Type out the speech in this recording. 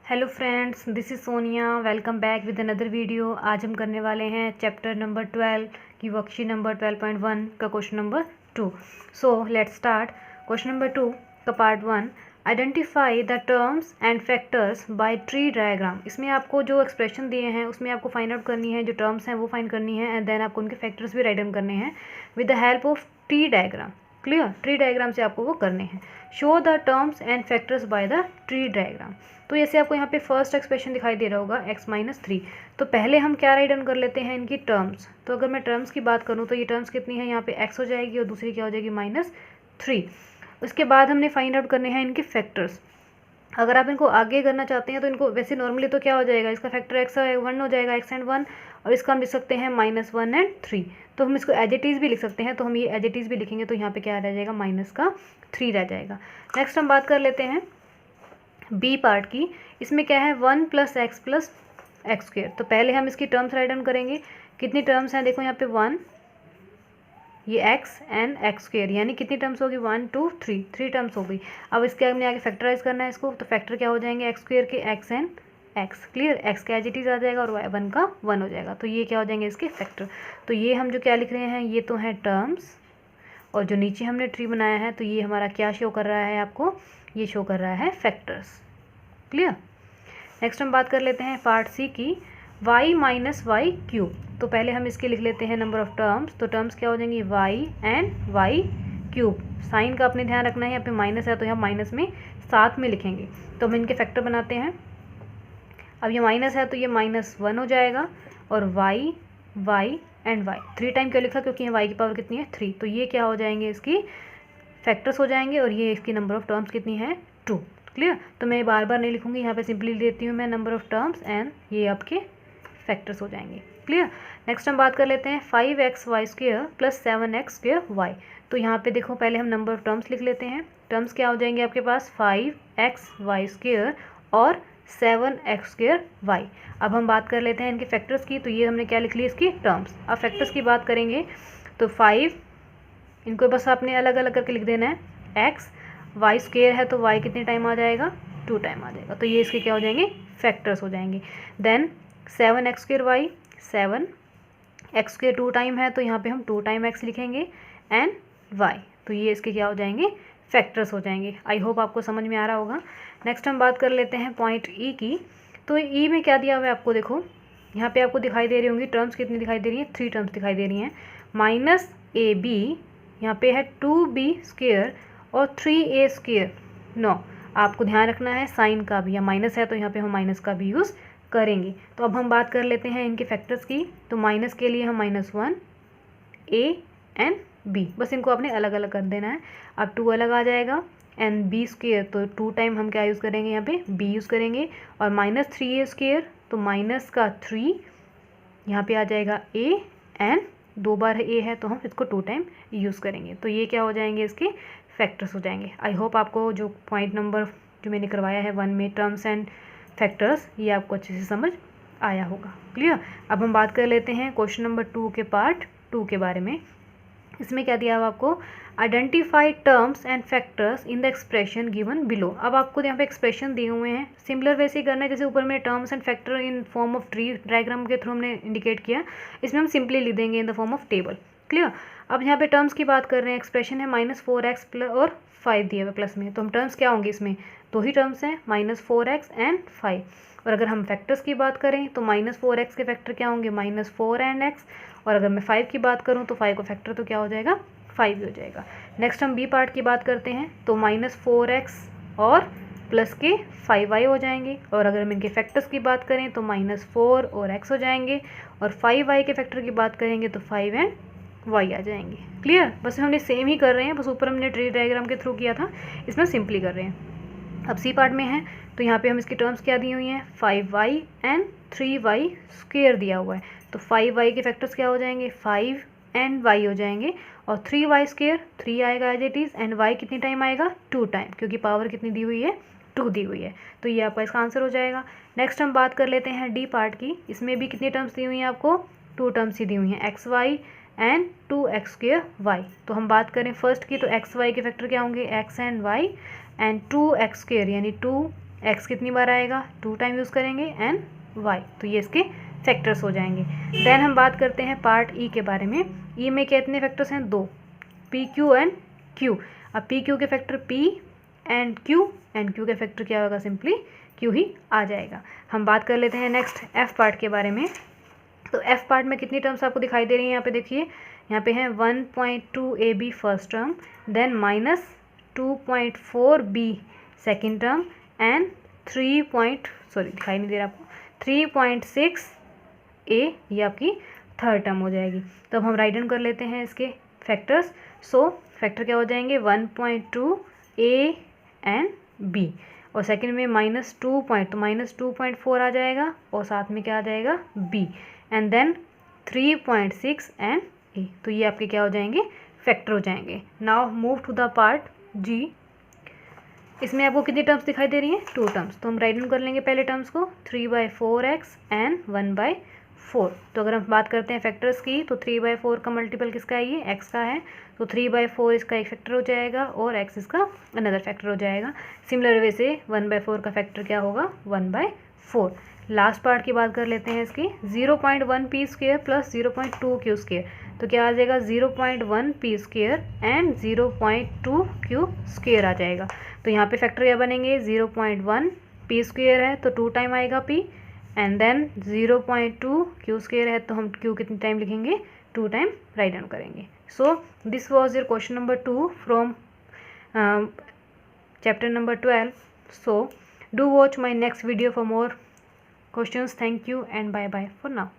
Hello friends, this is Sonia. Welcome back with another video. आज हम करने वाले हैं चैप्टर नंबर 12 की वर्कशीट नंबर 12.1 का question number 2। So let's start. Question number 2 का part 1, identify the terms and factors bye tree diagram. इसमें आपको जो एक्सप्रेशन दिए हैं उसमें आपको फाइंड आउट करनी है, जो टर्म्स हैं वो फाइंड करनी है एंड देन आपको उनके फैक्टर्स भी राइट डाउन करने हैं with the help of tree diagram. Clear? Tree diagram से आपको वो करने हैं। Show the terms and factors by the tree diagram. तो जैसे आपको यहाँ पे फर्स्ट एक्सप्रेशन दिखाई दे रहा होगा x-3। तो पहले हम क्या राइट डाउन कर लेते हैं, इनकी टर्म्स। तो अगर मैं टर्म्स की बात करूँ तो ये टर्म्स कितनी है, यहाँ पे x हो जाएगी और दूसरी क्या हो जाएगी -3। उसके बाद हमने फाइंड आउट करने हैं इनके फैक्टर्स। अगर आप इनको आगे करना चाहते हैं तो इनको वैसे नॉर्मली तो क्या हो जाएगा, इसका फैक्टर x1 हो जाएगा, x एंड 1, और इसका हम लिख सकते हैं -1 एंड 3। तो हम इसको एज इट इज़ भी लिख सकते हैं, तो हम ये एज इट इज़ भी लिखेंगे तो यहाँ पे क्या रह जाएगा, -3 रह जाएगा। नेक्स्ट हम बात कर लेते हैं बी पार्ट की। इसमें क्या है, 1 + x + x²। तो पहले हम इसकी टर्म्स राइट डाउन करेंगे। कितनी टर्म्स हैं, देखो यहाँ पे 1, ये x एंड x², यानी कितनी टर्म्स होगी, 1 2 3 टर्म्स हो गई। अब इसके हमने आगे फैक्टराइज करना है इसको, तो फैक्टर क्या हो जाएंगे, x² के x and x। Clear? x का एज इट इज़ आ जाएगा और 1 का 1 हो जाएगा। तो ये क्या हो जाएंगे इसके फैक्टर। तो ये हम जो क्या लिख रहे हैं, ये तो है टर्म्स, और जो नीचे हमने ट्री बनाया है तो ये हमारा क्या शो कर रहा है आपको, ये शो कर रहा है फैक्टर्स। क्लियर? नेक्स्ट हम बात कर लेते हैं पार्ट सी की, y - y³। तो पहले हम इसके लिख लेते हैं नंबर ऑफ टर्म्स। तो टर्म्स क्या हो जाएंगी, y एंड y³। साइन का अपने ध्यान रखना है, यहाँ पे माइनस है तो यहाँ माइनस में साथ में लिखेंगे। तो हम इनके फैक्टर बनाते हैं। अब ये माइनस है तो ये -1 हो जाएगा, और y एंड y 3 टाइम क्यों लिखा, क्योंकि y की पावर कितनी है, 3। तो ये क्या हो जाएंगे, इसकी फैक्टर्स हो जाएंगे, और ये इसकी नंबर ऑफ टर्म्स कितनी है, 2। क्लियर? तो मैं बार बार नहीं लिखूंगी, यहाँ पे सिंपली देती हूँ मैं नंबर ऑफ टर्म्स एंड ये आपके फैक्टर्स हो जाएंगे। क्लियर? नेक्स्ट हम बात कर लेते हैं 5xy² + 7x²y। तो यहाँ पे देखो, पहले हम नंबर ऑफ टर्म्स लिख लेते हैं। टर्म्स क्या हो जाएंगे आपके पास, 5xy² और 7x²y। अब हम बात कर लेते हैं इनके फैक्टर्स की। तो ये हमने क्या लिख ली, इसकी टर्म्स। अब फैक्टर्स की बात करेंगे तो 5, इनको बस आपने अलग अलग करके लिख देना है। x y² है तो y कितने टाइम आ जाएगा, 2 टाइम आ जाएगा। तो ये इसके क्या हो जाएंगे, फैक्टर्स हो जाएंगे। देन 7x²y, 7x² 2 टाइम है तो यहाँ पे हम 2 टाइम x लिखेंगे एंड y। तो ये इसके क्या हो जाएंगे, फैक्टर्स हो जाएंगे। आई होप आपको समझ में आ रहा होगा। नेक्स्ट हम बात कर लेते हैं पॉइंट ई की। तो ई में क्या दिया हुआ है आपको, देखो यहाँ पे आपको दिखाई दे रही होंगी टर्म्स, कितनी दिखाई दे रही हैं, 3 टर्म्स दिखाई दे रही हैं। -ab, यहाँ पे है 2b² और 3a²। नो, आपको ध्यान रखना है साइन का भी, या माइनस है तो यहाँ पे हम माइनस का भी यूज़ करेंगे। तो अब हम बात कर लेते हैं इनके फैक्टर्स की। तो माइनस के लिए हम -1, a एंड b, बस इनको आपने अलग अलग कर देना है। अब 2 अलग आ जाएगा एंड b², तो 2 टाइम हम क्या यूज़ करेंगे, यहाँ पे b यूज़ करेंगे। और -3a², तो माइनस का 3 यहाँ पे आ जाएगा a एंड 2 बार a है तो हम इसको 2 टाइम यूज़ करेंगे। तो ये क्या हो जाएंगे, इसके फैक्टर्स हो जाएंगे। आई होप आपको जो पॉइंट नंबर जो मैंने करवाया है 1 में टर्म्स एंड फैक्टर्स, ये आपको अच्छे से समझ आया होगा। क्लियर? अब हम बात कर लेते हैं क्वेश्चन नंबर 2 के पार्ट 2 के बारे में। इसमें क्या दिया हुआ आपको, identify terms and factors in the expression given below. अब आपको यहाँ पे एक्सप्रेशन दिए हुए हैं, सिमिलर वैसे ही करना है जैसे ऊपर में terms and factor in form of tree diagram के थ्रू हमने इंडिकेट किया। इसमें हम सिंपली लिख देंगे in the form of table. Clear? अब यहाँ पे टर्म्स की बात कर रहे हैं, एक्सप्रेशन है -4x और 5 दिए हुए प्लस में। तो हम टर्म्स क्या होंगे, इसमें 2 ही टर्म्स हैं, -4x एंड 5। और अगर हम फैक्टर्स की बात करें तो -4x के फैक्टर क्या होंगे, -4 एंड x। और अगर मैं 5 की बात करूँ तो 5 का फैक्टर तो क्या हो जाएगा, 5 हो जाएगा। नेक्स्ट हम बी पार्ट की बात करते हैं। तो -4x और प्लस के 5y हो जाएंगे। और अगर हम इनके फैक्टर्स की बात करें तो -4 और x हो जाएंगे, और 5y के फैक्टर की बात करेंगे तो 5 एंड y आ जाएंगे। क्लियर? बस हमने सेम ही कर रहे हैं, बस ऊपर हमने ट्री डायग्राम के थ्रू किया था, इसमें सिंपली कर रहे हैं। अब सी पार्ट में है तो यहाँ पे हम इसकी टर्म्स क्या दी हुई हैं, 5y एंड 3y² दिया हुआ है। तो 5y के फैक्टर्स क्या हो जाएंगे, 5 एंड y हो जाएंगे, और 3y², 3 आएगा as it is, and y कितनी टाइम आएगा, 2 टाइम, क्योंकि पावर कितनी दी हुई है, 2 दी हुई है। तो ये आपका इसका आंसर हो जाएगा। नेक्स्ट हम बात कर लेते हैं डी पार्ट की। इसमें भी कितनी टर्म्स दी हुई हैं आपको, 2 टर्म्स ही दी हुई हैं, xy एंड 2x²y। तो हम बात करें फर्स्ट की, तो xy के फैक्टर क्या होंगे, x and y, and 2x² यानी 2 एक्स कितनी बार आएगा, 2 टाइम यूज़ करेंगे, एंड वाई, तो ये इसके फैक्टर्स हो जाएंगे। देन हम बात करते हैं पार्ट ई के बारे में। ई में कितने फैक्टर्स हैं, 2, पी क्यू एंड क्यू। अब पी क्यू के फैक्टर पी एंड क्यू के फैक्टर क्या होगा, सिंपली क्यू ही आ जाएगा। हम बात कर लेते हैं नेक्स्ट एफ पार्ट के बारे में। तो एफ पार्ट में कितनी टर्म्स आपको दिखाई दे रही हैं, यहाँ पे देखिए, यहाँ पे हैं 1.2 AB first term, then -2.4 B second term, and 3.6 A ये आपकी थर्ड टर्म हो जाएगी। तो अब हम राइट डाउन कर लेते हैं इसके फैक्टर्स। सो फैक्टर क्या हो जाएंगे, 1.2 A एंड B, और सेकेंड में -2 तो -2.4 आ जाएगा, और साथ में क्या आ जाएगा, B, and then 3.6 and A। तो ये आपके क्या हो जाएंगे, फैक्टर हो जाएंगे। Now move to the part G. इसमें आपको कितनी टर्म्स दिखाई दे रही हैं, 2 टर्म्स। तो हम राइट डाउन कर लेंगे पहले टर्म्स को, 3/4x एंड 1/4। तो अगर हम बात करते हैं फैक्टर्स की, तो 3/4 का मल्टीपल किसका है, ये x का है, तो 3/4 इसका एक फैक्टर हो जाएगा, और x इसका अनदर फैक्टर हो जाएगा। सिमिलर वे से 1/4 का फैक्टर क्या होगा, 1/4। लास्ट पार्ट की बात कर लेते हैं इसकी, 0.1 p² प्लस 0.2 q²। तो क्या आ जाएगा, 0.1 p² एंड 0.2 q² आ जाएगा। तो यहाँ पे फैक्टर क्या बनेंगे, 0.1 p² है तो 2 टाइम आएगा p, एंड देन 0.2 q² है तो हम q कितनी टाइम लिखेंगे, 2 टाइम राइट डाउन करेंगे। So this was your question number 2 from chapter number 12. So do watch my next video for more questions. Thank you and bye bye for now.